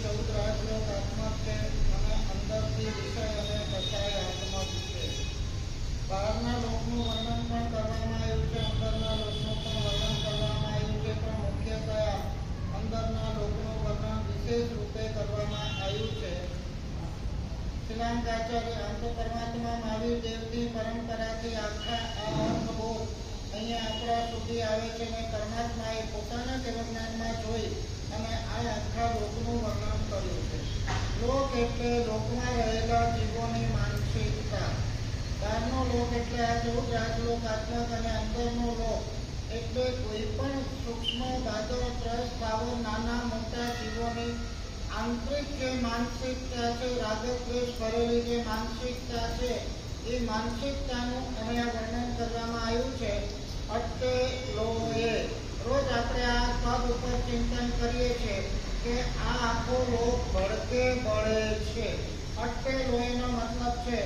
14 રાજલોક આત્મક છે અને અંદરથી વિષય અને કસાય આત્મક છે. બહારના લોકનું વર્ણન પણ કરવામાં આવ્યું છે, અંદરના લોકનું પણ વર્ણન કરવામાં આવ્યું છે, પણ મુખ્યતયા અંદરના લોકનું વર્ણન વિશેષ રૂપે કરવામાં આવ્યું છે. શ્રીલંકાચાર્ય અંત પરમાત્મા મહાવીર દેવની પરંપરાથી આખા આ અર્થબોધ અહીંયા આપણા સુધી આવે છે અને પરમાત્માએ પોતાના તત્વજ્ઞાનમાં જોઈ અને આ આખા લોકનું વર્ણન કર્યું છે. લોક એટલે લોકમાં રહેલા જીવોની માનસિકતા. બહારનો લોક એટલે આ 14 રાજલોક આત્મક અને અંદરનો લોક એટલે કોઈ પણ સૂક્ષ્મ બાદો ત્રસ ભાવો નાના મોટા જીવોની આંતરિક જે માનસિકતા છે, રાગદ્વેષ ભરેલી જે માનસિકતા છે, એ માનસિકતાનું અહીંયા વર્ણન કરવામાં આવ્યું છે. અટ્ટે લોએ રોજ આપણે આ પદ ઉપર ચિંતન કરીએ છીએ કે આ આખો લોક ભડકે બળે છે. અટ્ટે લોએનો મતલબ છે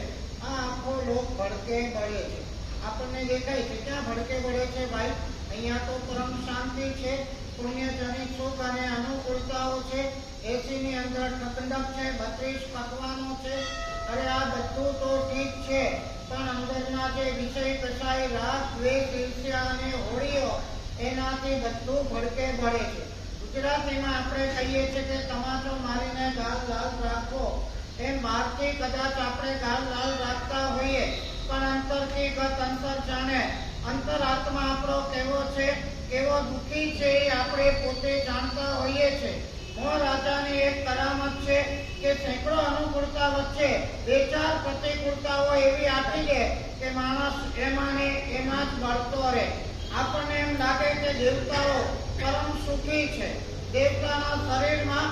આ આખો લોક ભડકે બળે છે. આપણને દેખાય છે ક્યાં ભડકે બળે છે ભાઈ? અહીંયા તો પરમ શાંતિ છે, પુણ્યજનિત સુખ અને અનુકૂળતાઓ છે, એસીની અંદર ઠંડક છે, 32 પકવાનો છે. અરે આ બધું તો ઠીક છે, પણ અંદરના જે વિષય કસાય રાગ દ્વેષ ઈર્ષ્યા અને હોળીઓ એનાથી બધું ભડકે બળે છે. ગુજરાતીમાં આપણે કહીએ છીએ કે તમાચો મારીને ગાલ લાલ રાખો, એમ બહારથી કદાચ આપણે ગાલ લાલ રાખતા હોઈએ, પણ અંતરથી ગત અંતર જાણે. અંતરાત્મા આપણો કેવો છે, કેવો દુઃખી છે એ આપણે પોતે જાણતા હોઈએ છીએ. રાજાની એક કરામત છે કે સેંકડો અનુકૂળતા વચ્ચે 2-4 પ્રતિકૂળતાઓ એવી આપી દે કે માણસ એમાં જ બળતો રહે. આપણને એમ લાગે કે દેવતાઓ પરમ સુખી છે. દેવતાના શરીરમાં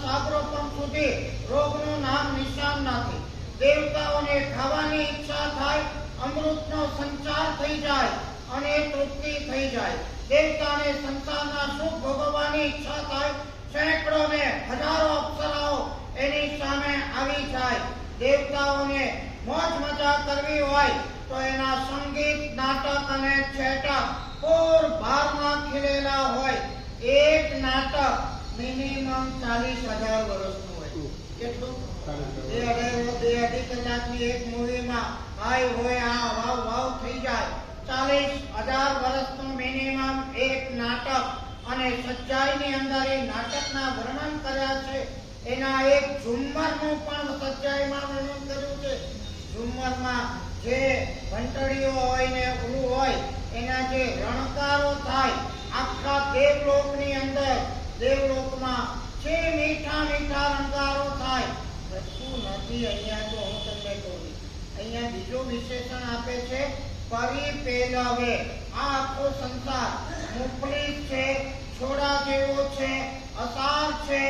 સાગરોપમ સુધી રોગનું નામ નિશાન નથી. દેવતાઓને ખાવાની ઈચ્છા થાય, અમૃતનો સંચાર થઈ જાય અને તૃપ્તિ થઈ જાય. દેવતાને સંસારના સુખ ભોગવવાની ઈચ્છા થાય, સેંકડો ને હજારો અપ્સરાઓ એની સામે આવી જાય. દેવતાઓને મોજ મજા કરવી હોય તો એના સંગીત, નાટક અને છેટા પૂર ભારમાં ખીલેલા હોય. એક નાટક મિનિમમ 40,000 વર્ષનું હોય. કેટલું? 2-2.5 કલાકની એક મૂવીમાં હાય હોય આ વાવ વાવ થઈ જાય. 40,000 વર્ષનું મિનિમમ એક નાટક, અને સચ્ચાઈની અંદર એ નાટકના વર્ણન કર્યા છે. એના એક ઝુમ્મરનું પણ સચ્ચાઈમાં વર્ણન કર્યું છે. ઝુમ્મરમાં જે ઘંટડીઓ હોય ને ઉલું હોય એના જે રણકારો થાય આખા દેવલોકની અંદર, દેવલોકમાં જે મીઠા મીઠા રણકારો થાય. શું નથી અહીંયા તો હું તમને કહું. અહીંયા બીજો વિશેષણ આપે છે પરિપેલવે. આ આખો સંસાર મુફલીસ છે, છોડા જેવો છે, અસાર છે,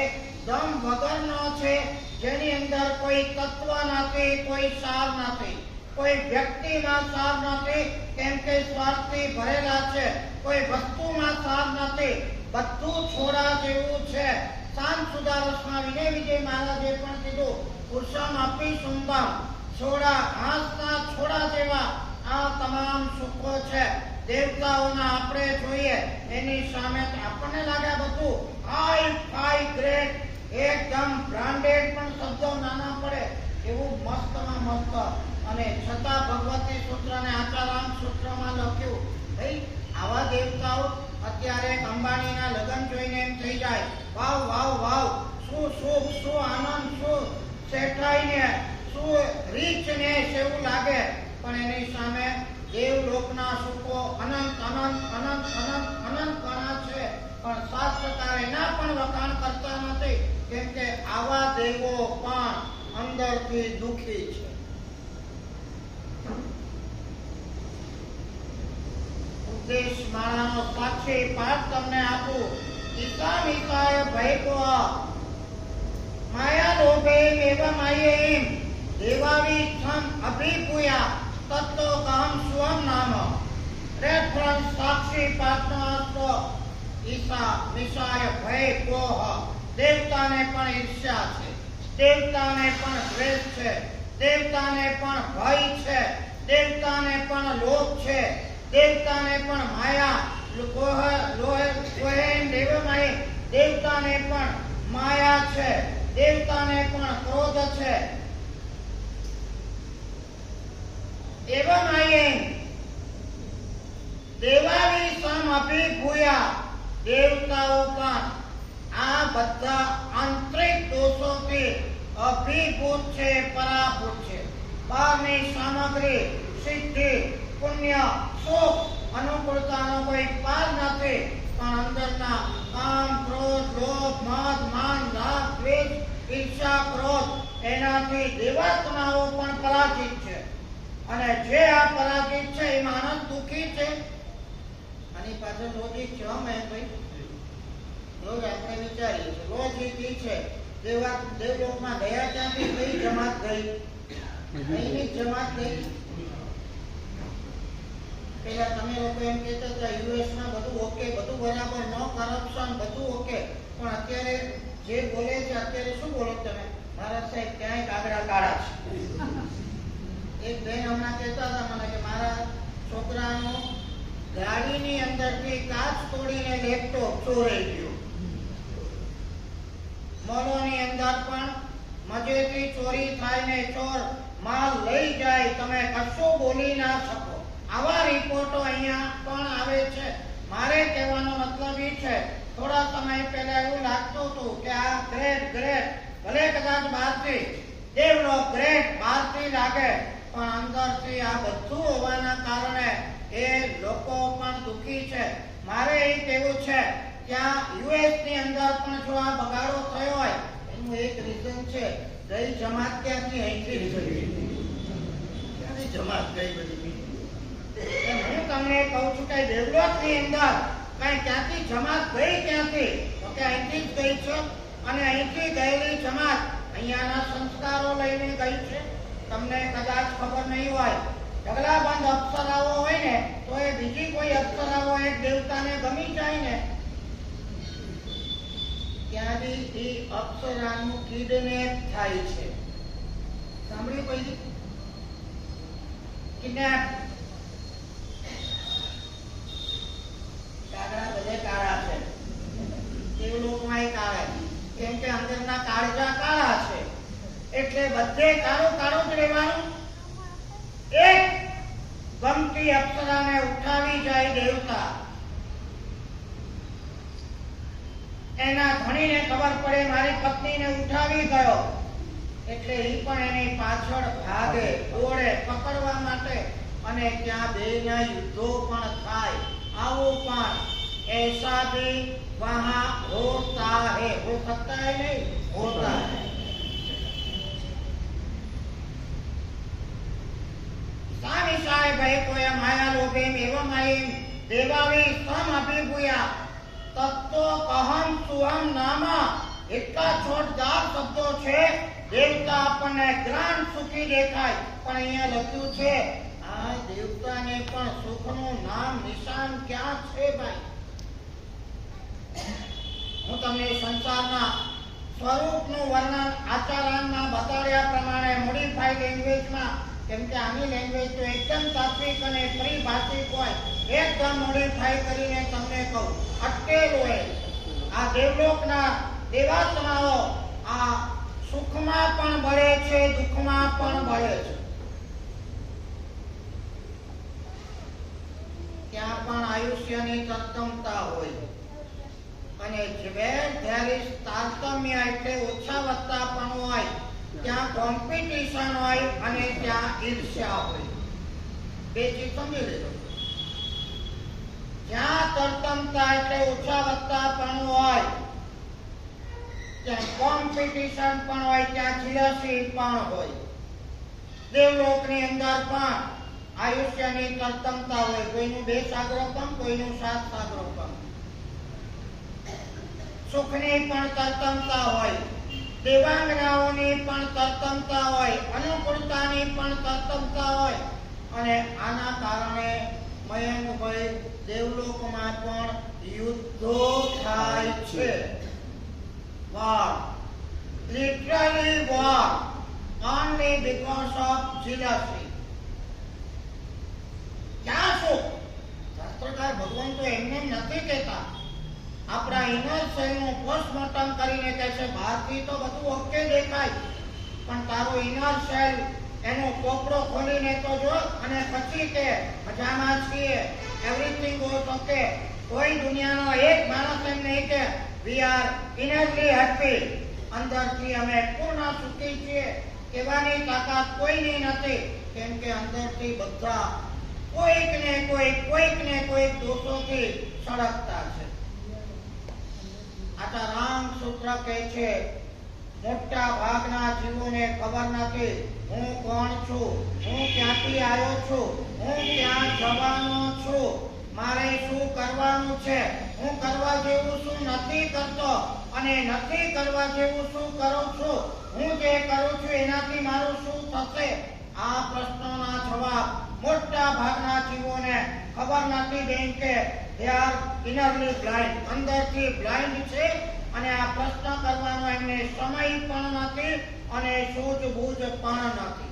દમ વગરનો છે, જેની અંદર કોઈ તત્વ નથી, કોઈ સાર નથી, કોઈ વ્યક્તિમાં સાર નથી, કેમ કે સ્વાર્થથી ભરેલા છે. કોઈ વસ્તુમાં સાર નથી, બધું છોડા જેવું છે. શાંત સુધારસમાં વિનય વિજય મહારાજે પણ કીધું પુરુષમ આપી સુંદમ. છોડા, ઘાસના છોડા જેવા આ તમામ સુખો છે. દેવતાઓના આપણે જોઈએ એની સામે આપણને લાગે બધું હાઈ ગ્રેડ, એકદમ બ્રાન્ડેડ, પણ શબ્દો નાના પડે એવું મસ્તમાં મસ્ત. અને છતાં ભગવતી સૂત્ર અને આચારામ સૂત્રમાં લખ્યું ભાઈ આવા દેવતાઓ અત્યારે અંબાણીના લગ્ન જોઈને એમ થઈ જાય વાવ વાવ વાવ, શું સુખ, શું આનંદ, શું શેઠાઈ ને શું રીચનેસ એવું લાગે. પણ એની સામે દેવલોકના સુખો અનંત અનંત અનંત અનંત અનંત ગણા છે. પણ શાસ્ત્રકાર એના પણ વખાણ કરતા નથી, કેમ કે આવા દેવો પણ અંદરથી દુઃખી છે. ઉપદેશ માળાનો સાક્ષી પાઠ તમને આપું. ઈશા નિકાય ભયકો માયા લોભે એવ માયેમ દેવાવિથમ અભિભૂયા તત્તો કામ સ્વમ નામ. રેફરન્સ સાક્ષી પાઠનો અર્થ ઈશા નિશાય ભયકો. દેવતાને પણ ઈર્ષ્યા છે, દેવતાને પણ દ્વેષ છે, દેવતાને પણ ભય છે, દેવતાને પણ લોભ છે, દેવતાને પણ માયા દેવતાને પણ માયા છે એવમ આયન દેવાવી સમ અભિભૂયા દેવતાઓ પણ આ બધા આંતરિક દોષોથી અભિભૂત છે, પરાભૂત છે. બહારની સામગ્રી, સિદ્ધિ, પુણ્ય, સુખ, અનુકૂળતાનો કોઈ પાર નથી, પણ અંદરના કામ, ક્રોધ, લોભ, મદ, માન, રાગ, દ્વેષ, ઈર્ષા, ક્રોધ એનાથી દેવાત્માઓ પણ પરાજિત છે. અને જે આ પરાજિત છે એ માણસ દુઃખી છે. આની પાછળ લોજિક છે ભાઈ. રોજ આપણે વિચારીએ છીએ લોજિક ઈ છે દેવલોકમાં ગયા ત્યાંથી કઈ જમાત ગઈ? અહીંની જમાત ગઈ. પેલા તમે લોકો એમ કહેતા હતા યુએસ માં બધું ઓકે, બધું બરાબર, નો કરપ્શન, બધું ઓકે, પણ અત્યારે જે બોલે છે અત્યારે શું બોલો તમે? ભારત સાહેબ ક્યાંય કાગડા કાળા છે. એક બેન હમણાં કહેતા હતા મને કે મારા છોકરાનો ગાડીની અંદરથી કાચ તોડીને લેપટોપ ચોરાઈ ગયું. મોલોની અંદર પણ મજેથી ચોરી થાય ને ચોર માલ લઈ જાય, તમે કશું બોલી ના શકો. આવા રિપોર્ટો અહીંયા પણ આવે છે. મારે કહેવાનો મતલબ એ છે, થોડા સમય પહેલા એવું લાગતું હતું કે આ ગ્રેટ ભલે કદાચ બહારથી ડેવલપ ગ્રેટ બહારથી લાગે, પણ અંદરથી આ બધું હોવાના કારણે એ લોકો પણ દુઃખી છે. મારે એ કહેવું છે કે આ યુએસ ની અંદર પણ જો આ બગાડો થયો હોય એનું એક રીઝન છે ગઈ જમાત ક્યાંથી અહીંથી જમાત ગઈ બધી. હું તમને કહું છું કે ડેવલપ ની અંદર કઈ ક્યાંથી જમાત ગઈ ક્યાંથી? તો કે અહીંથી જ ગઈ છે. અને અહીંથી ગયેલી જમાત અહીંયાના સંસ્કારો લઈને ગઈ છે. તમને કદાચ ખબર નહીં હોય, ઢગલાબંધ અપ્સરાઓ હોય ને તો એ બીજી કોઈ અપ્સરાઓ એક દેવતાને ગમી જાય ને ત્યાંથી એ અપ્સરાનું કિડનેપ થાય છે. સાંભળ્યું કોઈ? કિડનેપ. કાગડા બધે કાળા છે, દેવલોકમાં કાળા, કેમ કે અંદરના કાળજા કાળા છે, એટલે બધે કાળું કાળું જ રહેવાનું. એક ગમતી અપ્સરાને ઉઠાવી જાય દેવતા, એના ધણીને ખબર પડે મારી પત્નીને ઉઠાવી ગયો, એટલે એ પણ એની પાછળ ભાગે, દોડે પકડવા માટે, અને ત્યાં બેના યુદ્ધો પણ થાય. આવું પણ ऐसा भी वहां होता है, हो सकता है नहीं, होता है. साविशाय भयकोय मायालोभेम एवं आयम देवावी सम अभिभूया तत्तो कहम सुहम नामा. એટલા છોટદાર શબ્દો છે. દેવતા આપણને જ્ઞાન સુખી દેખાય, પણ અહીંયા લખ્યું છે આ દેવતાને પણ સુખનું નામ નિશાન ક્યાં છે ભાઈ? હું તમને સંસારના સ્વરૂપનું વર્ણન આચાર્યના બતાડ્યા પ્રમાણે મોડિફાઈડ લેંગ્વેજમાં, કેમ કે આની લેંગ્વેજ તો એકદમ તાત્વિક અને પરિભાષિક હોય, એકદમ મોડિફાઈ કરીને તમને કહું. અટકેલું એ આ દેવલોકના દેવાત્માઓ આ સુખમાં પણ બળે છે, દુઃખમાં પણ બળે છે. ત્યાં પણ આયુષ્યની તત્સમતા હોય, અને there is તારતમ્ય એટલે ઓછા વત્તા પણ હોય. ત્યાં કોમ્પિટિશન હોય અને ત્યાં ઈર્ષ્યા હોય. બે ચીજ સમજી લેજો. જ્યાં તરતમતા એટલે ઓછા વત્તા પણ હોય, ત્યાં કોમ્પિટિશન પણ હોય, ત્યાં જીલસી પણ હોય. દેવલોકની અંદર પણ આયુષ્યની તરતમતા હોય, કોઈનું 2 સાગરોપમ, કોઈનું 7 સાગરોપમ. સુખની પણ તરતમતા હોય, દેવાંગનાઓની પણ તરતમતા હોય, અનુકૂળતાની પણ તરતમતા હોય. અને આના કારણે મયંકભાઈ દેવલોકમાં પણ યુદ્ધો થાય છે. war, literally war, only because of jealousy. ક્યાં સુખ? શાસ્ત્રકાર ભગવાન તો એમને નથી કહેતા, આપણા ઇનર સેલનું પોસ્ટમોર્ટમ કરીને કહે છે બહારથી તો બધું ઓકે દેખાય, પણ તારું ઇનર સેલ એનો કોપડો ખોલીને તો જો અને પછી કે મજામાં છીએ, એવરીથિંગ ગોઝ ઓકે. કોઈ દુનિયાનો એક માણસ એમ નહીં કે વી આર ઇનરલી હેપી, અંદરથી અમે પૂર્ણ સુખી છીએ કહેવાની તાકાત કોઈની નથી. કેમ કે અંદરથી બધા કોઈક ને કોઈક દોષોથી સળગતા છે. આતા રામ સૂત્ર કહે છે મોટા ભાગના જીવોને ખબર નથી હું કોણ છું, હું ક્યાંથી આવ્યો છું, હું ક્યાં જવાનો છું, મારે શું કરવાનું છે, હું કરવા જેવું શું નથી કરતો અને નથી કરવા જેવું શું કરું છું, હું જે કરું છું એનાથી મારું શું થશે. આ પ્રશ્નોના જવાબ મોટા ભાગના જીવોને ખબર નથી બેન કે they are innerly blind, અંદરથી બ્લાઇન્ડ છે અને આ પ્રશ્ન કરવાનો એમને સમય પણ નથી અને સૂઝબૂઝ પણ નથી.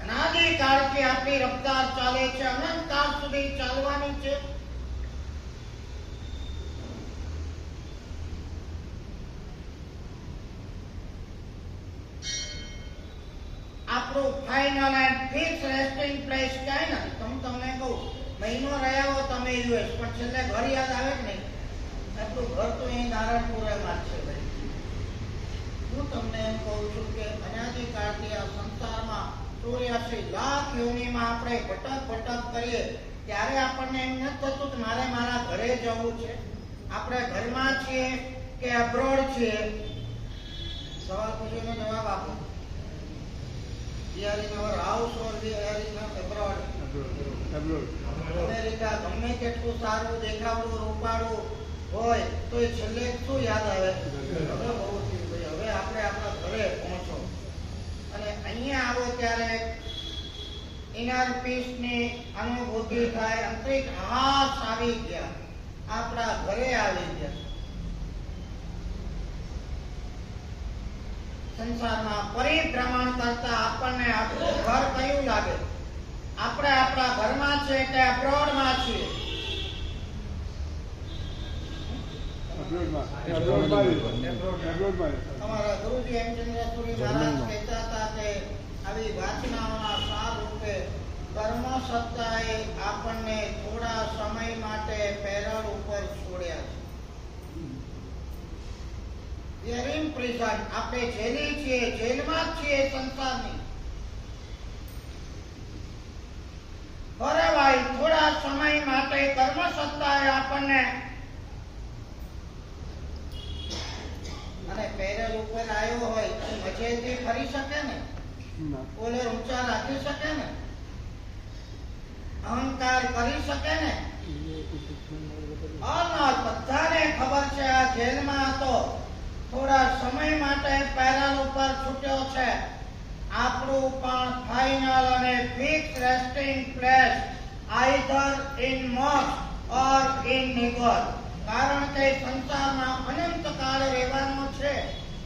અનાદિકાળથી આપણી રફતાર ચાલે છે, અનંતકાળ સુધી ચાલવાની છે. આપણું final and fix resting place ક્યાંય નથી. તમને કહું મહિનો રહ્યા હો તમે યુએસ, પણ છેલ્લે ઘર યાદ આવે કે નહીં? આપણું ઘર તો અહીં નારાયણપુરામાં જ છે ભાઈ. હું તમને એમ કહું છું કે અનાદિકાળથી આ સંસારમાં 84 લાખ યોનિમાં આપણે ભટક કરીએ ત્યારે આપણને એમ નથી થતું કે મારે મારા ઘરે જવું છે. આપણે ઘરમાં છીએ કે અબ્રોડ છીએ? સવાલ પૂછીને જવાબ આપો. We are in our house or we are in abroad? America ગમે તેટલું સારું દેખાવડું રૂપાળું હોય તો એ છેલ્લે શું યાદ આવે? હવે બહુ થયું ભાઈ, હવે આપણે આપણા ઘરે પહોંચો. અને અહીંયા આવો ત્યારે ઇનર પીસની અનુભૂતિ થાય, આંતરિક હાસ આવી ગયા, આપણા ઘરે આવી ગયા. સંસારમાં પરિભ્રમણ કરતા આપણને આપણું ઘર કયું લાગે? આપણે આપણા ઘરમાં છે કે અબ્રોડમાં છીએ? અમારા ગુરુજી હેમચંદ્ર સુરી મહારાજ કહેતા હતા કે આવી વાસનાઓના સાર રૂપે કર્મ સત્તાએ આપણને થોડા સમય માટે પેરલ ઉપર છોડ્યા છે. We are in prison. આપણે જેલી છીએ, જેલમાં જ છીએ સંસારની. ફરવાય થોડા સમય માટે કર્મ સત્તાએ આપણને અને પેરેલ ઉપર આવ્યો હોય તો મજેથી ફરી શકે ને? ઓલે ઊંચા રાખી શકે ને? અહંકાર કરી શકે ને? બધાને ખબર છે આ જેલમાં હતો, થોડા સમય માટે પેરલ ઉપર છૂટ્યો છે. આપણું પણ ફાઇનલ અને fix resting place either in મોક્ષ ઓર ઇન નિગોર. કારણ કે સંસારમાં અનંતકાળ રહેવાનું છે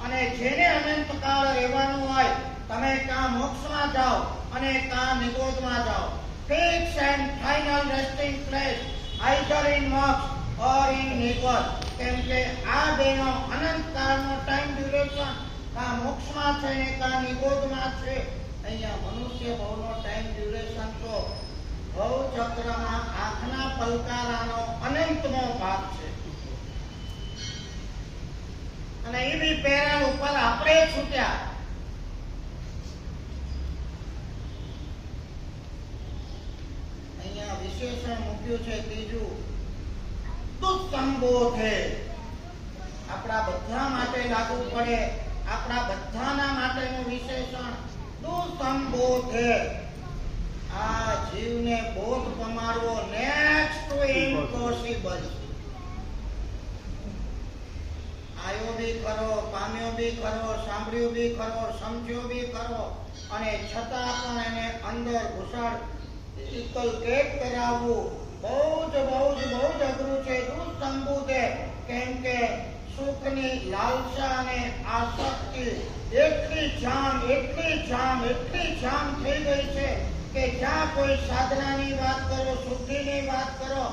અને જેને અનંતકાળ રહેવાનું હોય તમે કાં મોક્ષમાં જાઓ અને કાં નિગોદમાં જાઓ. Fix and final resting place either in મોક્ષ ઓર ઇન નિગોર. કેમ કે આ બેનો અનંતકાળનો ટાઈમ ડ્યુરેશન કાં મોક્ષમાં છે ને કાં નિગોદમાં છે. અહીંયા મનુષ્ય ભવનો ટાઈમ ડ્યુરેશન તો ભવ ચક્રમાં આંખના પલકારાનો અનંતનો ભાગ છે. અને એવી પેરલ ઉપર આપણે છૂટ્યા. અહીંયા વિશેષણ મૂક્યું છે ત્રીજું, દુસ્સંબોધે. આપણા બધા માટે લાગુ પડે, આપણા બધાના માટેનું વિશેષણ દુસ્સંબોધે. આ જીવને બોધ પમાડવો નેક્સ્ટ ટુ ઇમ્પોસિબલ. આયો બી ખરો, પામ્યો બી ખરો, સાંભળ્યો બી ખરો, સમજ્યો બી ખરો અને છતાં પણ એને અંદર ઘુસાડ કરાવવું બહુ જ અઘરું છે. દુસ્સંબોધે. કેમ કે સુખની લાલસા અને આસક્તિ એટલી જામ થઈ ગઈ છે કે જ્યાં કોઈ સાધનાની વાત કરો, શુદ્ધિની વાત કરો,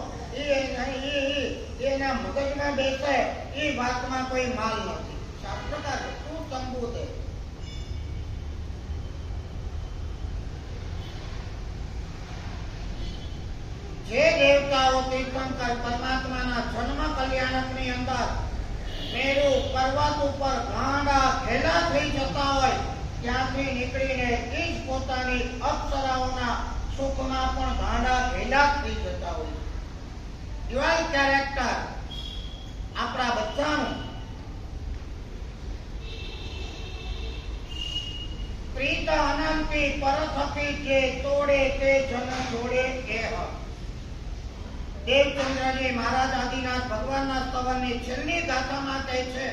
એના મગજમાં બેસે એ વાતમાં કોઈ માલ નથી. सात प्रकार तू संभूत है। जे देवताओं तीर्थंकर परमात्मा जन्म कल्याणकनी अंदर मेरु पर्वत पर गांडा घेला થઈ જતા હોય ત્યાંથી નીકળીને ઈ જ પોતાની અપ્સરાઓના સુખમાં પણ ગાંડા ઘેલા થઈ જતા હોય। ડ્યુઅલ કેરેક્ટર આપણા બધાનું પ્રીત અનંતી પરથકી જે તોડે તે જન જોડે એહ। દેવચંદ્રજી મહારાજ આદિનાથ ભગવાનના સ્તવનની છેલ્લી ગાથામાં કહે છે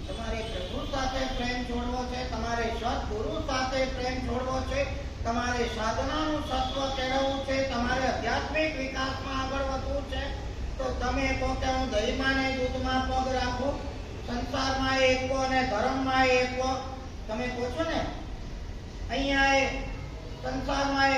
તમારે પ્રભુ સાથે પ્રેમ જોડવો છે, તમારે સદગુરુ સાથે પ્રેમ જોડવો છે, તમારે સાધનાનું સત્વ કેળવવું છે, તમારે આધ્યાત્મિક વિકાસમાં આગળ વધવું છે તો તમે પોતે હું દહીંમાં ને દૂધમાં પગ રાખો, સંસારમાં એકવો અને ધર્મમાં એકવો। તમે કહો છો ને અહીંયા એ સંસારમાં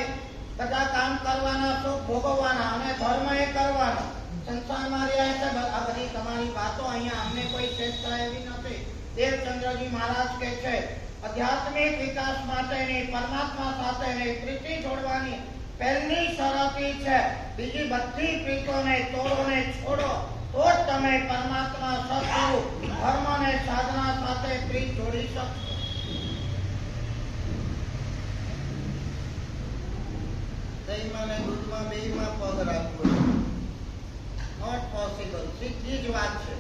બધા કામ કરવાના, સુખ ભોગવવાના અને ધર્મ એ કરવાનો। સંસારમાં રહ્યા છે આ બધી તમારી વાતો, અહીંયા અમને કોઈ શ્રેષ્ઠતા એવી નથી। દેવચંદ્રજી મહારાજ કહે છે આધ્યાત્મિક વિકાસ માટેની પરમાત્મા સાથેની પ્રીતિ જોડવાની પહેલી શરત છે બીજી બધી પ્રીતોને તોડો ને છોડો તો જ તમે પરમાત્મા સદગુરુ ધર્મ અને સાધના સાથે પ્રીત જોડી શકશો। દહીંમાં ને દૂધમાં બેયમાં પગ રાખવો નોટ પોસિબલ, સીધી જ વાત છે।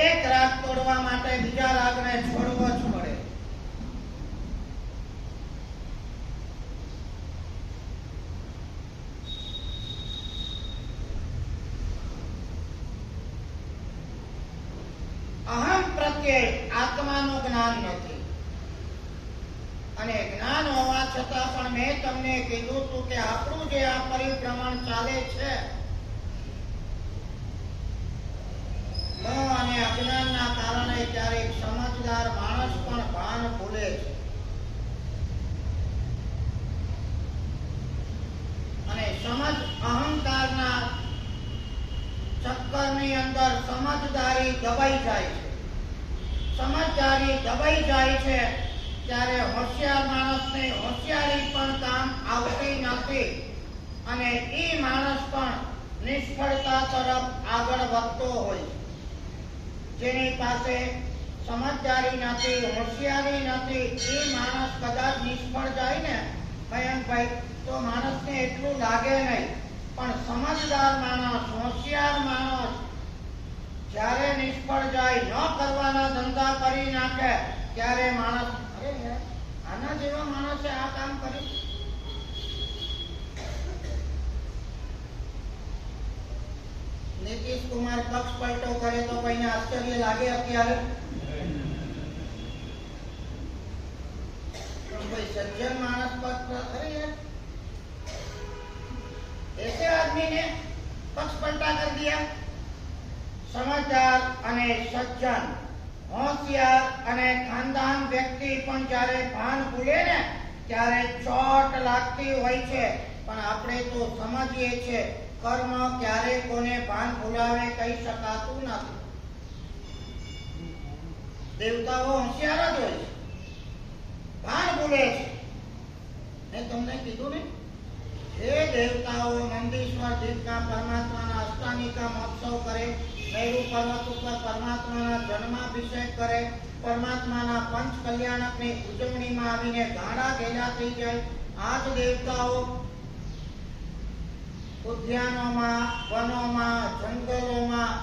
એક રાગ તોડવા માટે બીજા રાગને છોડવો જ પડે। અહમ પ્રત્યે આત્માનું જ્ઞાન નથી અને જ્ઞાન હોવા છતાં પણ મેં તમને કીધું હતું કે આપણું જે આ પરિભ્રમણ ચાલે છે મોહ અને અજ્ઞાનના કારણે ક્યારેક સમજદાર માણસ પણ ભાન ભૂલે છે અને સમજ અહંકારના ચક્કરની અંદર સમજદારી દબાઈ જાય છે। સમજદારી દબાઈ જાય છે ત્યારે હોશિયાર માણસને હોશિયારી પણ કામ આવતી નથી અને એ માણસ પણ નિષ્ફળતા તરફ આગળ વધતો હોય છે। જેની પાસે સમજદારી નથી, હોશિયારી નથી, એ માણસ કદાચ નિષ્ફળ જાય ને મયંકભાઈ તો માણસને એટલું લાગે નહીં, પણ સમજદાર માણસ, હોશિયાર માણસ જ્યારે નિષ્ફળ જાય, ન કરવાના ધંધા કરી નાખે ત્યારે માણસ અરે આના જેવા માણસે આ કામ કર્યું। નીતિશ કુમાર પક્ષ પલટો કરે તો કોઈને આશ્ચર્ય લાગે અત્યારે? कोई सज्जन मानस पक्ष अरे यार ऐसे आदमी ने पक्ष पलटा कर दिया। समझदार अने सज्जन, होशियार अने खानदान व्यक्ति पण જ્યારે ભાન ભૂલે ને ત્યારે ચોટ લાગતી હોય છે, પણ આપણે તો સમજીએ છે કર્મ ક્યારે કોને ભાન ભૂલાવે કહી શકાતું નથી। દેવતાઓ હોશિયાર જ હોય છે, ભાન ભૂલે છે। મેં તમને કીધું ને જે દેવતાઓ નંદીશ્વર જીવના પરમાત્માના અષ્ટાનિકા મહોત્સવ કરે, મેરુ પર્વત ઉપર પરમાત્માના જન્માભિષેક કરે, પરમાત્માના પંચ કલ્યાણકની ઉજવણીમાં આવીને ગાડા ઘેલા થઈ જાય, આ જ દેવતાઓ ઉદ્યાનોમાં, વનોમાં, જંગલોમાં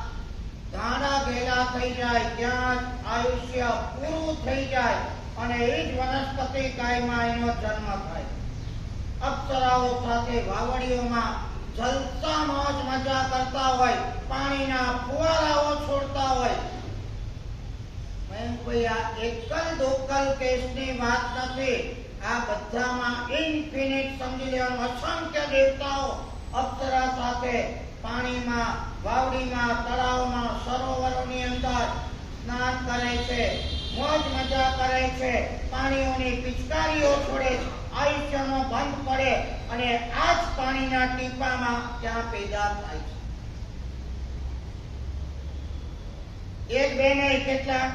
ગાડા ઘેલા થઈ જાય, ત્યાં આયુષ્ય પૂરું થઈ જાય અને એ જ વનસ્પતિ કાયમાં એનો જન્મ થાય। અપ્સરાઓ સાથે વાવડીઓમાં જલસા મોજ મજા કરતા હોય, પાણીના ફુવારાઓ છોડતા હોય। મેં કોઈ આ એકલ દોકલ કેસની વાત નથી, આ બધામાં ઇન્ફિનિટ સમજી લેવાનું, અસંખ્ય દેવતાઓ અપ્સરા સાથે પાણીમાં, વાવડીમાં, તળાવમાં, સરોવરોની અંદર સ્નાન કરે છે, મોજ મજા કરે છે, પાણીઓની પિચકારીઓ છોડે છે, આયુષ્યનો બંધ પડે અને આ જ પાણીના ટીપામાં ત્યાં પેદા થાય છે। એક બે નહીં, કેટલા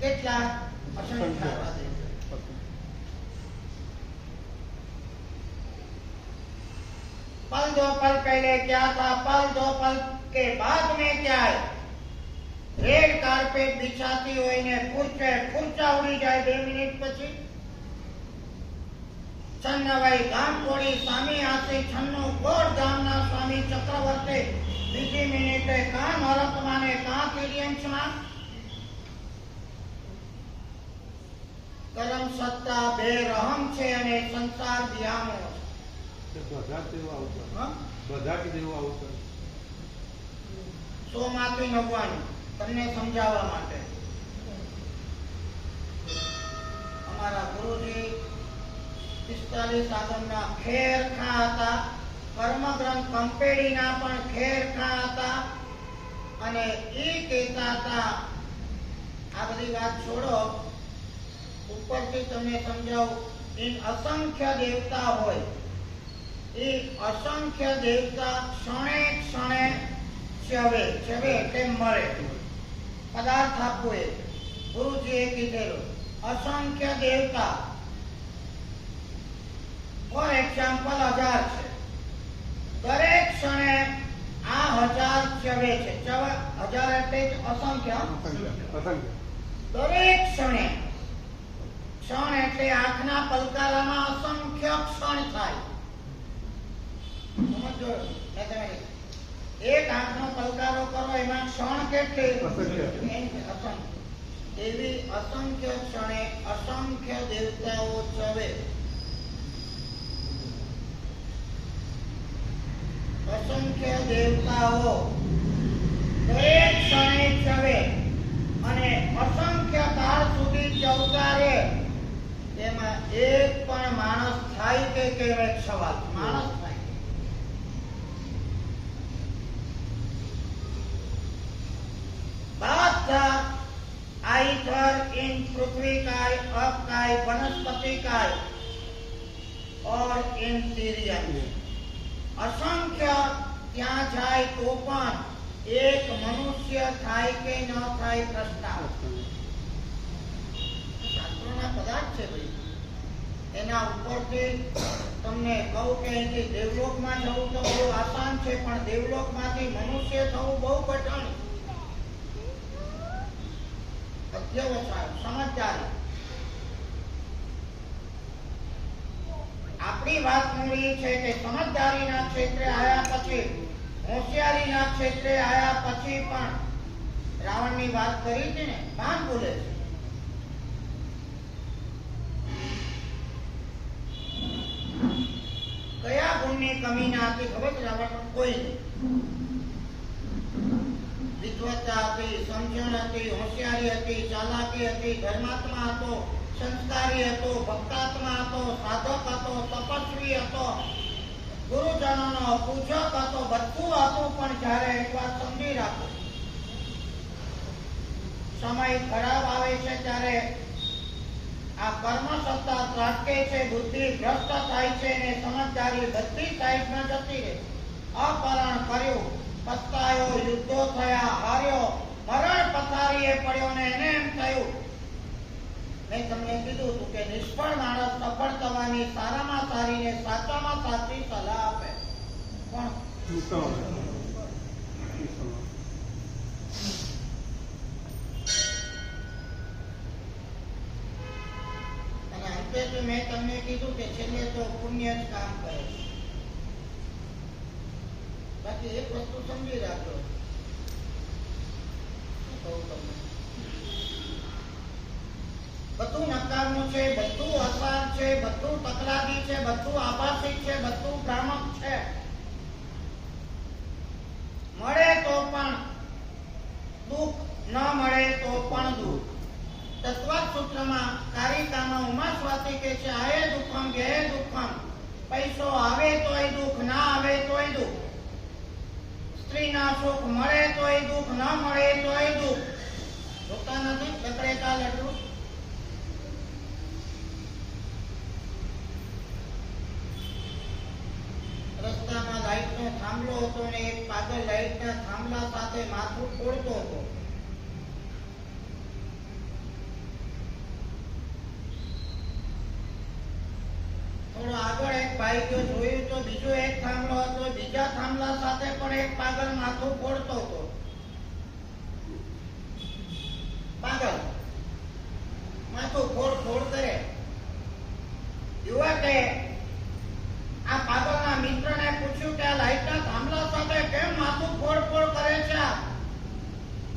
કેટલા असंख्य। पल दो पल पहले क्या था, पल दो पल के बाद में क्या है। रेड कार्पेट बिछाती हुई ने खुर्चा उड़ी जाए 2 मिनिट પછી। છન્નવાઈ ગામકોડી સ્વામી આસી છન્નો ગોળ ગામના સ્વામી ચક્રવર્તી બીજી મિનિટે કાં નોરતમાં ને કાં કિરિયંશમાં। કરમ સત્તા બે રહમ છે અને સંસાર દિયામો છે। બધા દેવો આવશે, બધા કે દેવો આવશે 100 માંથી 99 તમને સમજાવવા માટે। અમારા ગુરુજી 45 આગમના ખેરખા હતા, કર્મગ્રંથ કંપેડીના પણ ખેરખા હતા અને એ કહેતા હતા, આ બધી વાત છોડો, ઉપરથી તમને સમજાવું, इन असंख्य देवता હોય, એ અસંખ્ય દેવતા ક્ષણે ક્ષણે ચવે એટલે મરે, પદાર્થ આપવું એ ગુરુજીએ કીધેલું। અસંખ્ય દેવતા ફોર એક્ઝામ્પલ 1000 છે, દરેક ક્ષણે આ 1000 ચવે છે। 1000 એટલે જ અસંખ્ય, દરેક ક્ષણે, ક્ષણ એટલે આંખના પલકારામાં અસંખ્ય ક્ષણ થાય। સમજો, એક આંખનો પલકારો કરો એમાં ક્ષણ કેટલી, અસંખ્ય। એવી અસંખ્ય ક્ષણે અસંખ્ય દેવતાઓ ચવે, અસંખ્ય દેવતાઓ દરેક ક્ષણે ચવે અને અસંખ્ય કાળ સુધી ચવતા રહે। તેમાં એક પણ માણસ થાય કે કેવો એક સવાલ, માણસ થાય? બધા आइथर इन पृथ्वी काय, अप काय, वनस्पति काय और इन तिर्यन असंख्य ત્યાં જાય તો પણ એક મનુષ્ય થાય કે ન થાય પ્રશ્ન। શાસ્ત્રોના પદાર્થ છે ભાઈ, એના ઉપરથી તમને કહું કે અહીંથી દેવલોકમાં જવું તો બહુ આસાન છે, પણ દેવલોકમાંથી મનુષ્ય થવું બહુ કઠણ। અધ્યવસાય, સમજદારી। આપણી વાત મૂળી છે કે સમજદારીના ક્ષેત્રે આયા પછી, હોશિયારીના ક્ષેત્રે આયા પછી પણ રાવણની વાત કરી હતી ને, કામ ભૂલે છે। કયા ગુણની કમી ના હતી ખબર છે રાવણ? કોઈ નહીં। વિદ્વત્તા હતી, સમજણ હતી, હોશિયારી હતી, ચાલાકી હતી, ધર્માત્મા હતો, સંસ્કારી હતો, ભક્તાત્મા હતો, સાધક હતો, તપસ્વી હતો, ગુરુજનોનો પૂજક હતો, બધું હતું। પણ જ્યારે એક વાત સમજી રાખો, સમય ખરાબ આવે છે ત્યારે આ કર્મ સત્તા ત્રાટકે છે, બુદ્ધિ ભ્રષ્ટ થાય છે અને સમજદારી બધી સાઈડમાં જતી રહે। અપહરણ કર્યું, પસ્તાયો, યુદ્ધો થયા, હાર્યો, મરણ પથારીએ પડ્યો ને એને એમ થયું, મેં તમને કીધું હતું કે નિષ્ફળ માણસ સફળ થવાની સારામાં સારી ને સાચામાં સાચી સલાહ આપે કોણ? અને અંતે તો મેં તમને કીધું કે છેલ્લે તો પુણ્ય જ કામ કરે છે। બાકી એક વસ્તુ સમજી રાખજો, બધું નકામું છે, બધું અસાર છે, બધું તકરારી છે, બધું આભાસી છે, બધું ભ્રામક છે। મળે તો પણ દુઃખ, ન મળે તો પણ દુઃખ। તત્વાત સૂત્રમાં કારિકામાં ઉમાસ્વાતી કે છે, આયે દુઃખમ ગયે દુઃખમ, પૈસો આવે તોય દુઃખ, ના આવે તોય દુઃખ। સ્ત્રીના સુખ મળે તોય દુઃખ, ન મળે તોય દુઃખ। જોતા નથી લકડેકા લડ્ડુ? રસ્તામાં લાઈટનો થાંભલો હતો ને એક પાગલ લાઈટના થાંભલા સાથે માથું ફોડતો હતો। ભાઈ જો જોયું તો બીજો એક થાંભલો હતો, બીજા થાંભલા સાથે પણ એક પાગલ માથું ફોડતો હતો. પાગલ માથું ફોડ કરે. યુવકે આ પાગલના મિત્રને પૂછ્યું કે આ લાઈટના થાંભલા સાથે કેમ માથું ફોડ કરે છે?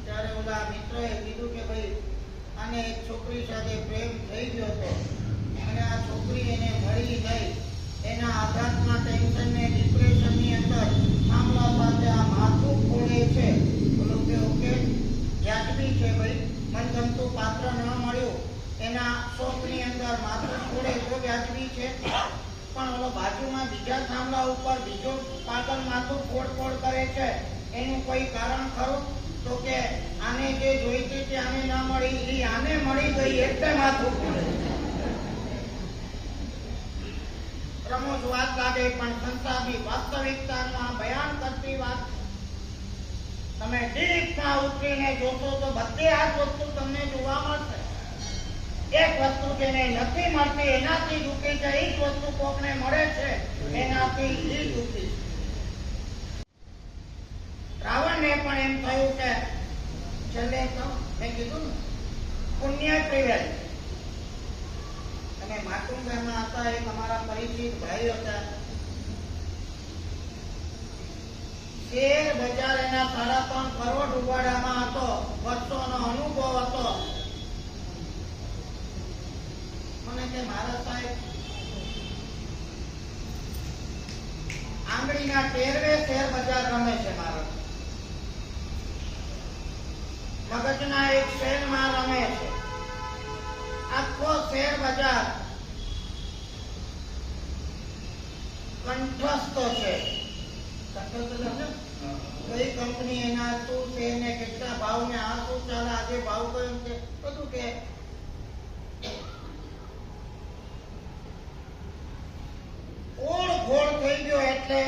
ત્યારે ઓલા મિત્રએ કીધું કે ભાઈ આને એક છોકરી સાથે પ્રેમ થઈ ગયો હતો અને આ છોકરી એને મળી નહીં. એના આઘાતના ટેન્શનને ડિપ્રેશનની અંદર થાંભલા સાથે આ માથું ફોડે છે. બોલો કે ઓકે, વ્યાજબી છે ભાઈ. મનગમતું પાત્ર ન મળ્યું, એના શોખની અંદર માથું ફોડે તો વ્યાજબી છે. પણ ઓલો બાજુમાં બીજા થાંભલા ઉપર બીજો પાગલ માથું ફોડ કરે છે, એનું કોઈ કારણ ખરું? તો કે આને જે જોઈતી હતી આને ન મળી, એ આને મળી ગઈ એટલે માથું ફોડે. રમૂજ વાત લાગે પણ સંસારની વાસ્તવિકતાનું આ બયાન કરતી વાત. તમે ડીપમાં ઉતરીને જોશો તો બધી આ વસ્તુ તમને જોવા મળશે. એક વસ્તુ જેને નથી મળતી એનાથી દુઃખી છે, એ જ વસ્તુ કોકને મળે છે એનાથી એ દુઃખી છે. રાવણને પણ એમ થયું કે છેલ્લે તો મેં કીધું ને પુણ્ય પ્રિવેલ. અને માટુંગામાં હતા એક અમારા પરિચિત ભાઈ હતા. શેર બજાર એના 3.5 કરોડ ઉવાડામાં હતો. વર્ષોનો અનુભવ હતો. મને કે મારા સાહેબ આંગળીના ટેરવે શેર બજાર રમે છે. મારા મગજના એક શેરમાં રમે છે. આખો શેર બજાર કંઠસ્થ છે. કઈ કંપની એના શું છે ને કેટલા ભાવ ને આ શું ચાલે, આજે ભાવ કયો છે, બધું કે ઓળઘોળ થઈ ગયો. એટલે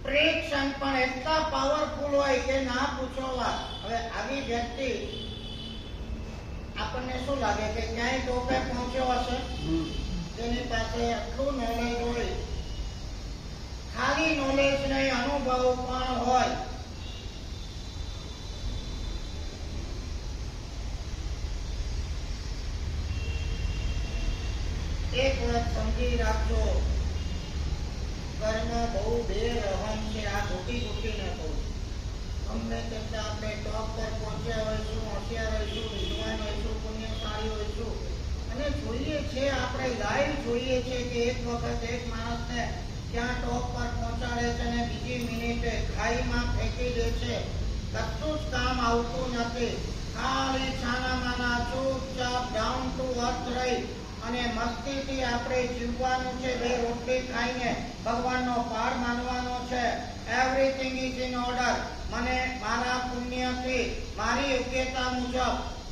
પ્રેક્ષણ પણ એટલા પાવરફુલ હોય કે ના પૂછો વાત. હવે આવી વ્યક્તિ આપણને શું લાગે કે ક્યાંય ટોપે પહોંચ્યો હશે, તેની પાસે આટલું નોલેજ હોય. ખાલી નોલેજ નહીં, અનુભવ પણ હોય. એક વાત સમજી રાખજો, કર્મ બહુ બેરહમ છે. આ ઘૂટીને કહું, અમને કરતા આપણે ટોપ પર પહોંચ્યા હોઈશું, હોશિયાર હોઈશું, વિદ્વાન હોઈશું, પુણ્યશાળી હોઈશું અને જોઈએ છે, આપણે લાઈવ જોઈએ છે કે એક વખત એક માણસને ક્યાં ટોપ પર પહોંચાડે છે અને બીજી મિનિટે ખાઈમાં ફેંકી દે છે. કશું જ કામ આવતું નથી. ખાલી છાનામાના ચૂપચાપ ડાઉન ટુ અર્થ રહી અને મસ્તીથી આપણે જીવવાનું છે. 2 રોટલી ખાઈને ભગવાનનો પાડ માનવાનો છે. Everything is in order. મને મારા પુણ્યથી, મારી યોગ્યતા મુજબ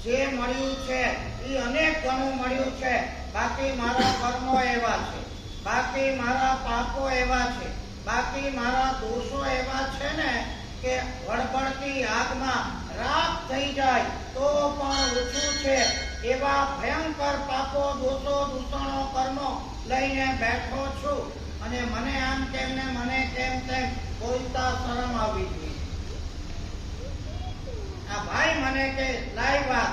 જે મળ્યું છે એ અનેક ગણું મળ્યું છે. બાકી મારા કર્મો એવા છે, બાકી મારા પાપો એવા છે, બાકી મારા દોષો એવા છે ને કે વળબળતી આગમાં રાખ થઈ જાય તો પણ ઓછું છે. એવા ભયંકર પાપો, દોષો, દૂષણો, કર્મો લઈને બેઠો છું. અને મને આમ કેમ ને મને કેમ તેમ બોલતા શરમ આવી જોઈએ. આ ભાઈ મને કે લાઈવ વાત,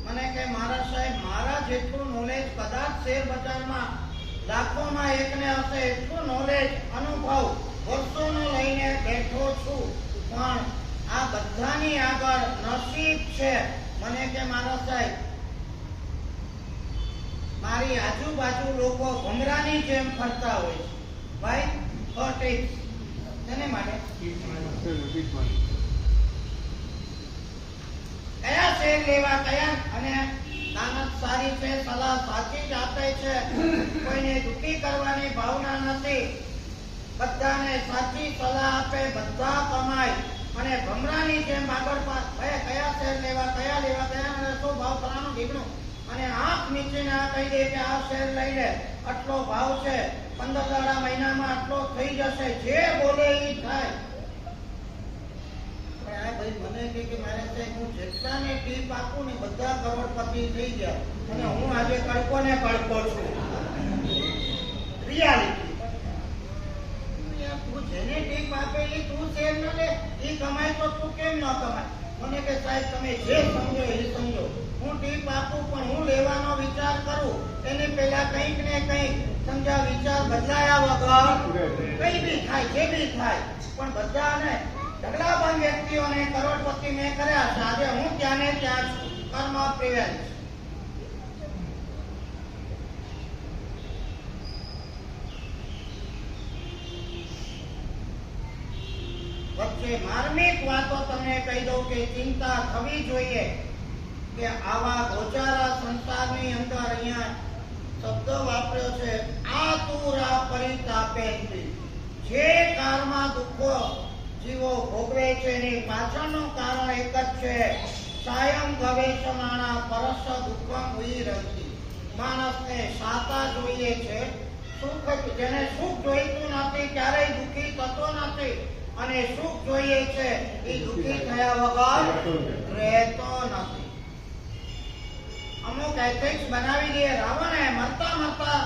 મને કે મારા સાહેબ મારા જેટલું નોલેજ કદાચ શેર બજારમાં લાખોમાં એકને હશે એટલું નોલેજ, અનુભવ વર્ષોનો લઈને બેઠો છું. પણ આ બધાની આગળ નસીબ છે. મને કે મારા સાહેબ મારી આજુબાજુ લોકો ભમરાની જેમ ફરતા હોય છે. ભાઈ ટિપ્સ તેને માટે કયા શેર લેવા, કયા, અને નાનક સારી છે, સલાહ સાચી જ આપે છે. કોઈને દુઃખી કરવાની ભાવના નથી. બધાને સાચી સલાહ આપે, બધા કમાય અને ભમરાની જેમ આગળ પાછળ ભાઈ કયા શેર લેવા, કયા લેવા, કયા શું ભાવ ફલાણું ઢીકણું અને આંખ નીચે આ કહી દે કે આ શેર લઈ લે, આટલો ભાવ છે, 15 દાડા મહિનામાં આટલો થઈ જશે. જે બોલે એ થાય. ભાઈ મને કે મારે સાહેબ હું જેટલાને ટીપ આપું ને બધા કરોડપતિ થઈ ગયા અને હું આજે કડકો ને કડકો છું. રિયાલિટી. તું જેને ટીપ આપેલી તું શેર ન લે, એ કમાય તો તું કેમ ન કમાય? મને કે સાહેબ તમે જે સમજો એ સમજો, હું ટીપ આપું પણ હું લેવાનો વિચાર કરું એની પહેલા કંઈક ને કંઈક સમજા વિચાર બદલાયા વગર કઈ બી થાય જે બી થાય. પણ બધાને ઢગલાબંધ વ્યક્તિઓને કરોડપતિ મેં કર્યા છે. આજે હું ત્યાં ને ત્યાં છું. કર્મ પ્રિવેન્સ. વચ્ચે માર્મિક વાતો તમને કહી દઉં કે ચિંતા થવી જોઈએ કે આવા ગોચારા સંસારની અંદર અહીંયા શબ્દ વાપર્યો છે આતુરા પરિતાપેન્દ્રી. જે કાળમાં દુઃખો જીવો ભોગવે છે એની પાછળનું કારણ એક જ છે, સાયમ ગવેષમાણા પરસ દુઃખમ વિરંતી. માણસને સાતા જોઈએ છે, સુખ જેને સુખ જોઈતું નથી ક્યારેય દુઃખી થતો નથી, અને સુખ જોઈએ છે એ દુઃખી થયા વગર રહેતો નથી. અમુક એથિક્સ બનાવી દે. રાવણે મરતા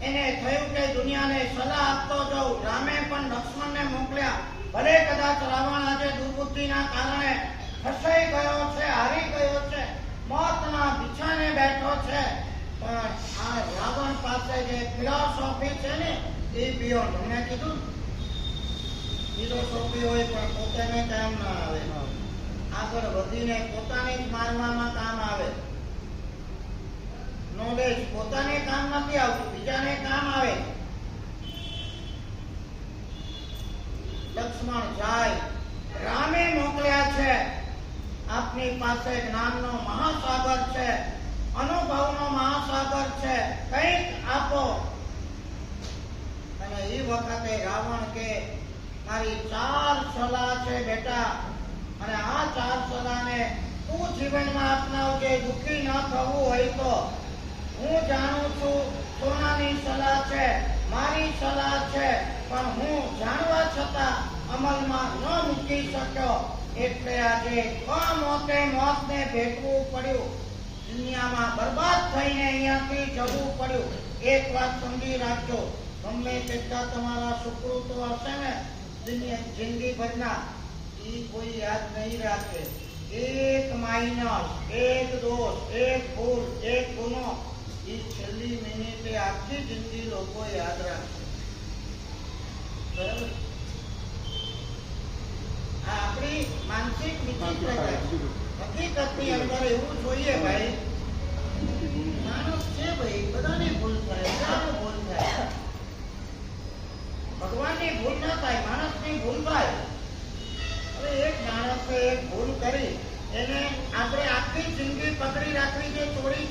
એને થયું કે દુનિયાને સલાહ આપતો જાઉં. રામે પણ લક્ષ્મણને મોકલ્યા. ભલે કદાચ રાવણ આજે દુર્બુદ્ધિના કારણે ફસાઈ ગયો છે, હારી ગયો છે, મોતના બિછાને બેઠો છે, પણ આ રાવણ પાસે જે ફિલોસોફી છે ને એ બિયોન્ડ. મેં કીધું ફિલોસોફી હોય પણ પોતાને કામ ના આવે, આગળ વધીને પોતાને જ મારવામાં કામ આવે. નોલેજ પોતાને કામ નથી આવતું, બીજાને કામ આવે. લક્ષ્મણ જાય, રામે મોકલ્યા છે, આપની પાસે જ્ઞાનનો મહાસાગર છે, અનુભવનો મહાસાગર છે, કંઈક આપો. અને એ વખતે રાવણ કે મારી 4 સલાહ છે બેટા, અને આ 4 સલાહને તું જીવનમાં અપનાવજે. દુઃખી ન થવું હોય તો હું જાણું છું સોનાની સલાહ છે, મારી સલાહ છે, પણ હું જાણવા છતાં અમલમાં ન મૂકી શક્યો, એટલે આજે કમોતે મોતને ભેટવું પડ્યું. દુનિયામાં બરબાદ થઈને અહીંયાથી જવું પડ્યું. એક વાત સમજી રાખજો, ગમે તેટલા તમારા સુકૃતો હશે ને જિંદગી ભરના, એ કોઈ યાદ નહીં રાખે. એક માઇનસ, એક દોષ, એક ભૂલ, એક ગુનો, એ છેલ્લી મિનિટે આખી જિંદગી લોકો યાદ રાખશે. બરાબર? આ આપણી માનસિક વિચિત્રતા છે. હકીકતની અંદર એવું જોઈએ ભાઈ, માણસ છે ભાઈ, બધાને ભૂલ થાય, બધાને ભૂલ થાય. ભગવાનની ભૂલ ના થાય, માણસની ભૂલ થાય. હવે એક માણસે એક ભૂલ કરી, એને આપણે આખી જિંદગી પકડી રાખવી છે,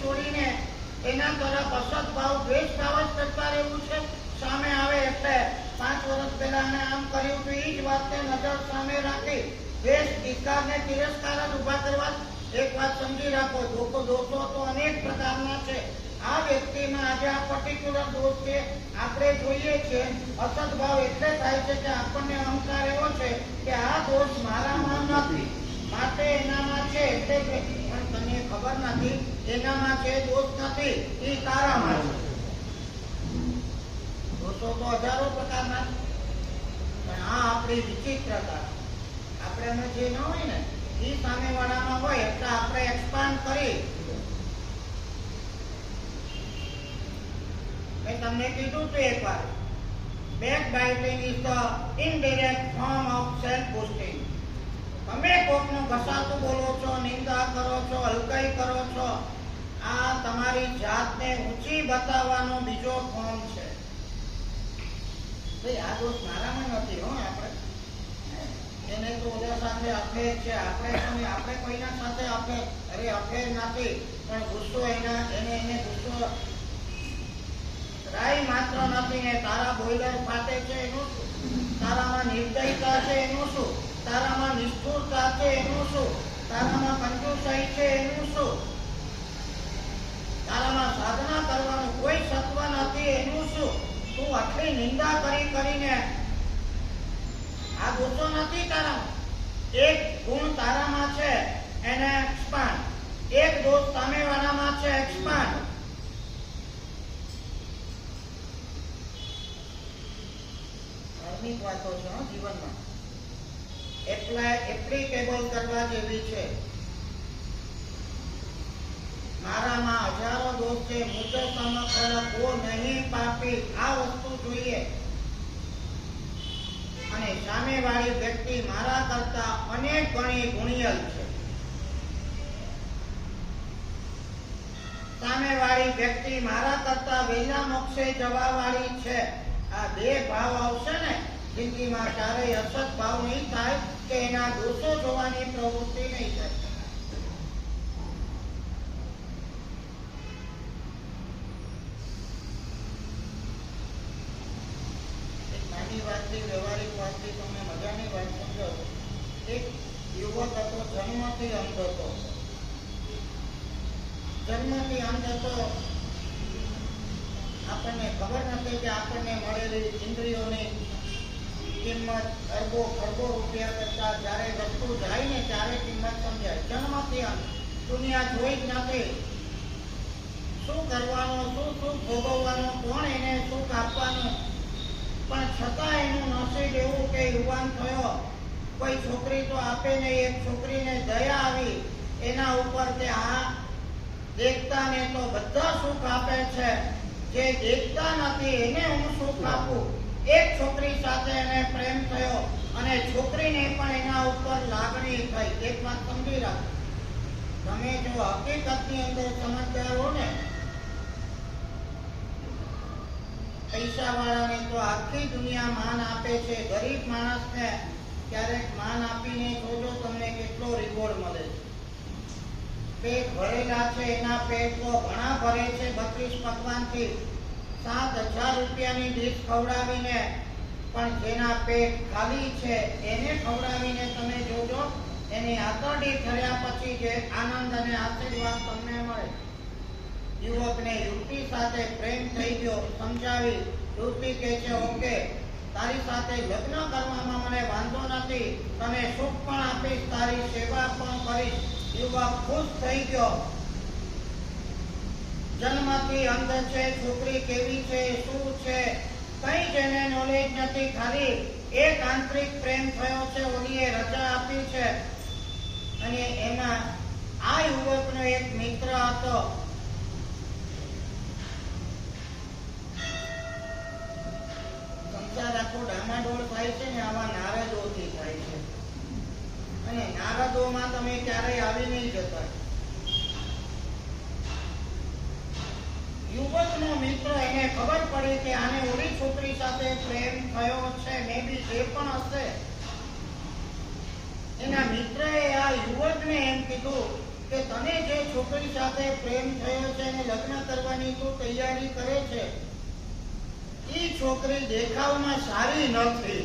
છોડીને એના તરફ અસત ભાવ, દ્વેષ ભાવ જ કરતા રહેવું છે. સામે આવે એટલે 5 વર્ષ પહેલા એને આમ કર્યું તો એ જ વાતને નજર સામે રાખી દ્વેષ, ધિક્કાર ને તિરસ્કાર જ ઉભા કરવા. એક વાત સમજી રાખો, દોષો તો અનેક પ્રકારના છે. આ વ્યક્તિમાં આજે આ પર્ટિક્યુલર દોષ છે, આપણે જોઈએ છે. અસત ભાવ એટલે થાય છે કે આપણને અહંકાર એવો છે કે આ દોષ મારામાં નથી, માટે એનામાં છે, એટલે પણ તને ખબર નથી એનામાં છે, દોષ નથી, એ તારામાં છે. દોષો તો હજારો પ્રકારના, પણ આ આપણી વિચિત્રતા. આપણે જે ન હોય ને એ સામેવાળામાં હોય, એટલે આપણે એક્સપાન્ડ કરી. મેં તમને કીધું તો એકવાર, backbiting is the indirect form of self-boasting. તમે કોકનું ઘસાતું બોલો છો, નિંદા કરો છો, હલકાઈ કરો છો, આ તમારી જાતને ઊંચી બતાવવાનો બીજો ફોર્મ છે. ભાઈ આ દોષ મારામાં નથી હો. આપણે એને તો ઓલા સાથે અફેર છે, આપણે કોઈના સાથે અફેર નથી, પણ ગુસ્સો એને ગુસ્સો રાય માત્ર નથી ને તારા બોઈલર ફાટે છે એનું શું? તારામાં નિર્દયતા છે એનું શું? તારામાં નિષ્ઠુરતા છે એનું શું? તારામાં કંજૂસાઈ છે એનું શું? તારામાં સાધના કરવાનું કોઈ સત્વ નથી એનું શું? તું આટલી નિંદા કરીને આ ગુસ્સો નથી તારામાં. એક ગુણ તારામાં છે એને એક્સપાન્ડ, એક દોષ સામેવાળામાં છે એક્સપાન્ડ. કાલ્પનિક વાતો છે જીવનમાં, એપ્લિકેબલ કરવા જેવી છે. મારામાં હજારો દોષ છે, મુજબ સમગ્ર કો નહીં પાપી, આ વસ્તુ જોઈએ. અને સામેવાળી વ્યક્તિ મારા કરતા અનેક ગણી ગુણિયલ છે. સામેવાળી વ્યક્તિ મારા કરતા વહેલા મોક્ષે જવા વાળી છે. આ બે ભાવ આવશે ને જિંદગીમાં, ક્યારેય અસત ભાવ નહીં થાય કે એના દોષો જોવાની પ્રવૃત્તિ નહીં થાય. વ્યવહારિક વાતથી તમને મજાની વાત સમજાવું. એક યુવક હતો, જન્મથી અંધ હતો. જન્મથી અંધ હતો. આપણને ખબર નથી કે આપણને મળેલી ઇન્દ્રિયોની કિંમત અરબો ખરબો રૂપિયા કરતા જ્યારે વસ્તુ જાય ને ત્યારે કિંમત સમજાય. જન્મથી અંધ, દુનિયા જોઈ જ નથી. શું કરવાનું, શું ભોગવવાનું, કોણ એને સુખ આપવાનું, પણ છતાં એનું નસીબ એવું કે યુવાન થયો, કોઈ છોકરી તો આપે નહીં. એક છોકરીને દયા આવી એના ઉપર કે આ દેખતા ને તો બધા સુખ આપે છે, જે દેખતા નથી એને હું સુખ આપું. એક છોકરી સાથે એને પ્રેમ થયો અને છોકરીને પણ એના ઉપર લાગણી થઈ. એક વાત સમજી રાખો, તમે જો હકીકતની અંદર સમજદાર હો ને, પૈસા વાળાને તો આખી દુનિયા માન આપે છે, ગરીબ માણસને ક્યારેક માન આપીને જોજો તમને કેટલો રિવોર્ડ મળે છે. પેટ ભરેલા છે, એના પેટ તો ઘણા ભરે છે 32 પકવાનથી. 7,000 રૂપિયાની ડીશ ખવડાવીને પણ જેના પેટ ખાલી છે એને ખવડાવીને તમે જોજો, એની આતરડી થયા પછી જે આનંદ અને આશીર્વાદ તમને મળે. યુવકને યુવતી સાથે પ્રેમ થઈ ગયો, સમજાવી. યુવતી કહે છે ઓકે, તારી સાથે લગ્ન કરવામાં મને વાંધો નથી, તને સુખ પણ આપીશ, તારી સેવા પણ કરીશ. યુવક ખુશ થઈ ગયો. જન્મથી અંધ છે, છોકરી કેવી છે, શું છે, કઈ જેને નોલેજ નથી, ખાલી એક આંતરિક પ્રેમ થયો છે, ઓલીએ રજા આપી છે. અને એમાં આ યુવકનો એક મિત્ર હતો. સંસાર આખો ડામાડોળ થાય છે ને આવા નારદોથી થાય છે. અને નારદોમાં તમે ક્યારેય આવી નહીં જતા. યુવકનો મિત્ર, એને ખબર પડી કે આને ઓલી છોકરી સાથે પ્રેમ થયો છે, મે બી જે પણ હશે. એના મિત્રએ આ યુવકને એમ કીધું કે તને જે છોકરી સાથે પ્રેમ થયો છે અને લગ્ન કરવાની તું તૈયારી કરે છે, ઈ છોકરી દેખાવમાં સારી નથી.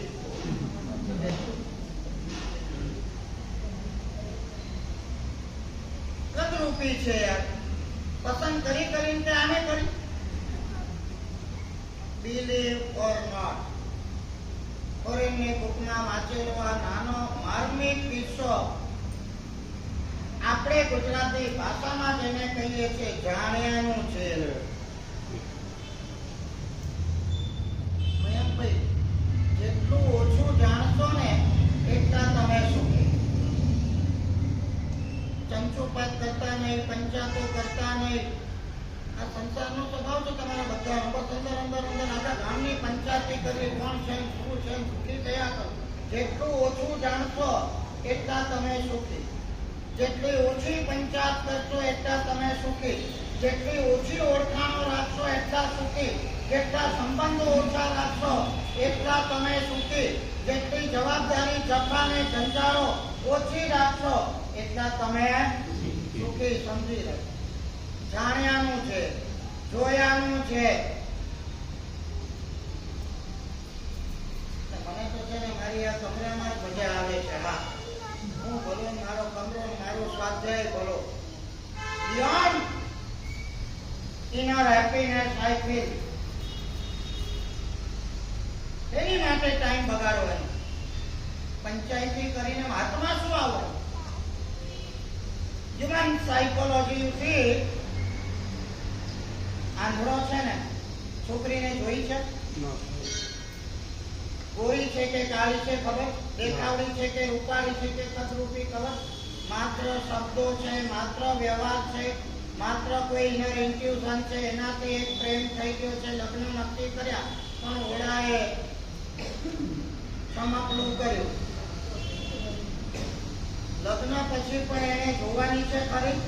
કદરૂપી છે યાર, પસંદ કરીને તે આને કરી. બિલીવ ઓર નોટ, ફોરેનની બુકમાં વાંચેલો આ નાનો માર્મિક કિસ્સો આપણે ગુજરાતી ભાષામાં જેને કહીએ છીએ જાણ્યાનું છે. મયંકભાઈ, જેટલું ઓછું જાણશો ને એટલા તમે સુખી. ચમચોપાત કરતા નહીં, પંચાતો કરતા નહીં. આ સંસારનો સ્વભાવ છે તમારા બધાનો. બસ અંદર આખા ગામની પંચાયતી કરી, કોણ છે, શું છે, સુખી થયા કરો. જેટલું ઓછું જાણશો એટલા તમે સુખી. જેટલી ઓછી પંચાયત કરશો એટલા તમે સુખી. જેટલી ઓછી ઓળખાણો રાખશો એટલા સુખી. જેટલા સંબંધો ઓછા રાખશો એટલા તમે સુખી. જેટલી જવાબદારી, જફા ને જંજાળો ઓછી રાખશો એટલા તમે સુખી. સમજી લો, જાણ્યાનું છે, જોયાનું છે. મને તો છે ને મારી આ કમરામાં જ મજા આવે છે. હા, હું બોલો, મારો કમરો, મારો સ્વાધ્યાય બોલો. Beyond inner happiness I feel. એની માટે ટાઈમ બગાડો. પંચાયતી કરીને હાથમાં શું આવે? Human psychology you see. આંધળો છે ને, છોકરીને જોઈ છે, ગોરી છે કે કાળી છે ખબર, દેખાવડી છે કે રૂપાળી છે કે કદરૂપી ખબર, માત્ર શબ્દો છે, માત્ર વ્યવહાર છે, માત્ર કોઈ ઇનર ઇન્ટ્યુઝન છે, એનાથી એક પ્રેમ થઈ ગયો છે, લગ્ન નક્કી કર્યા, પણ ઓળાએ સમકલું કર્યું. લગ્ન પછી પણ એને જોવાની છે ખરી.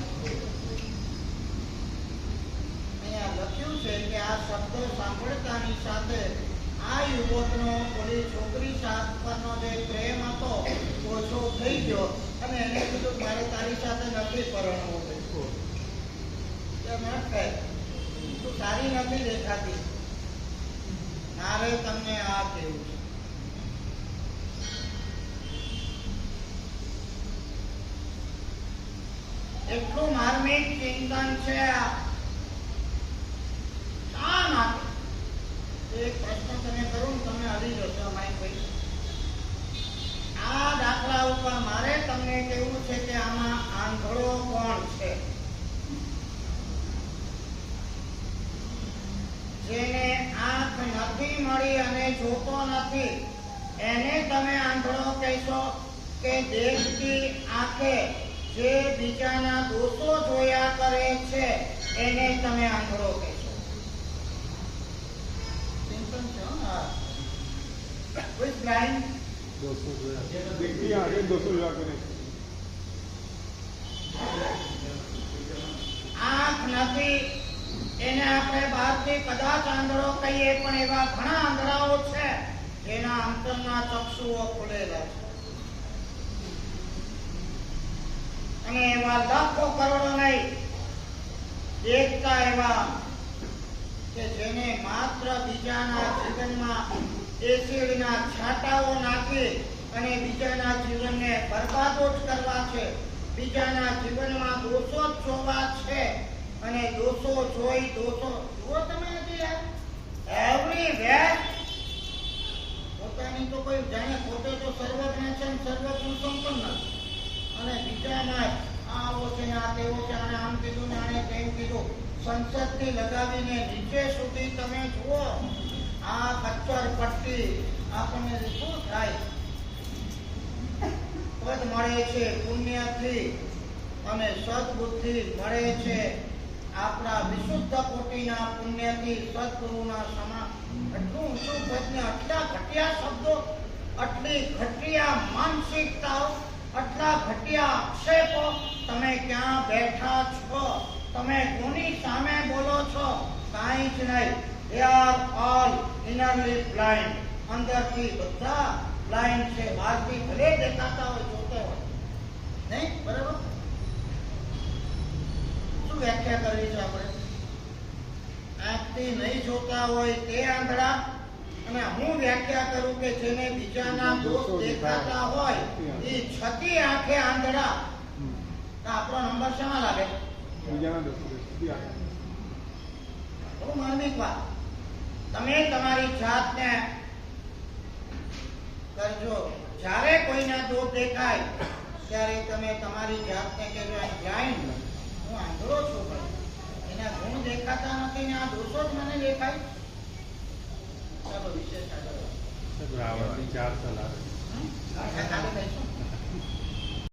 અહીંયા લખ્યું છે કે આ શબ્દ સાંભળતાની સાથે આ યુવકનો ઓલી છોકરી પરનો જે પ્રેમ હતો ઓછો થઈ ગયો અને એને કીધું મારે તારી સાથે નથી પરણવું. તું સારી નથી દેખાતી, મારે તમને આ કેવું છે. એટલું માર્મિક ચિંતન છે આ. શા માટે? એક પ્રશ્ન તમે કરું ને તમે હરી જશો અમારી કોઈ. આ દાખલા ઉપર મારે તમને કહેવું છે કે આમાં આંધળો કોણ છે? જેને આંખ નથી મળી અને જોતો નથી એને તમે આંધળો કહેશો, કે દેખતી આંખે જે બીજાના દોષો જોયા કરે છે એને તમે આંધળો કહેશો? સિમ્પલ છે. Which blind? દોષો જોયા, દેખતી આંખે દોષો જોયા કરે. આંખ નથી એને આપણે બહારથી કદાચ આંધળો કહીએ, પણ એવા ઘણા આંધળાઓ છે જેના અંતરના ચક્ષુઓ ખુલેલા છે. અને એવા લાખો કરોડો નહીં, દેખતા એવા કે જેને માત્ર બીજાના જીવનમાં એસિડના છાંટાઓ નાખી અને બીજાના જીવનને બરબાદો જ કરવા છે, બીજાના જીવનમાં દોષો જ જોવા છે અને દોષો જોઈ દોષો જુઓ તમે નથી એવરીવેર. પોતાની તો કોઈ જાણે પોતે તો સર્વજ્ઞ છે, સર્વગુણ સંપન્ન, અને બીજાના આવો છે આ તેવો છે, આને આમ કીધું ને આને તેમ કીધું, સંસદથી લગાવીને નીચે સુધી તમે જુઓ આ કચ્ચર પટ્ટી આપણને શું થાય? પદ મળે છે પુણ્યથી અને સદબુદ્ધિ મળે છે આપણા વિશુદ્ધ કોટીના પુણ્યથી, સદગુરુના સમા. એટલું ઊંચું પદ ને આટલા ઘટિયા શબ્દો, આટલી ઘટિયા માનસિકતાઓ, આટલા ઘટિયા આક્ષેપો. તમે ક્યાં બેઠા છો? તમે કોની સામે બોલો છો? કાંઈ જ નહીં. They are all innerly blind. અંદરથી બધા બ્લાઇન્ડ છે. બહારથી ભલે દેખાતા હોય, જોતે હોય નહીં. બરાબર? શું વ્યાખ્યા કરવી છે આપણે? આંખથી નહીં જોતા હોય તે આંધળા, અને હું વ્યાખ્યા કરું કે જેને બીજાના દોષ દેખાતા હોય એ છતી આંખે આંધળા. તો આપણો નંબર શેમાં લાગે? બીજાના દોષો દેખતી આંખે. બહુ માર્મિક વાત. તમે તમારી જાતને કરજો. જ્યારે કોઈના દોષ દેખાય ત્યારે તમે તમારી જાતને કહેજો આઈ બ્લાઇન્ડ, હું આંધળો છું, પણ એના ગુણ દેખાતા નથી ને આ દોષો જ મને દેખાય. ચાલો વિશેષ આગળ. રાવણની ચાર સલાહ. ખાલી કહીશું.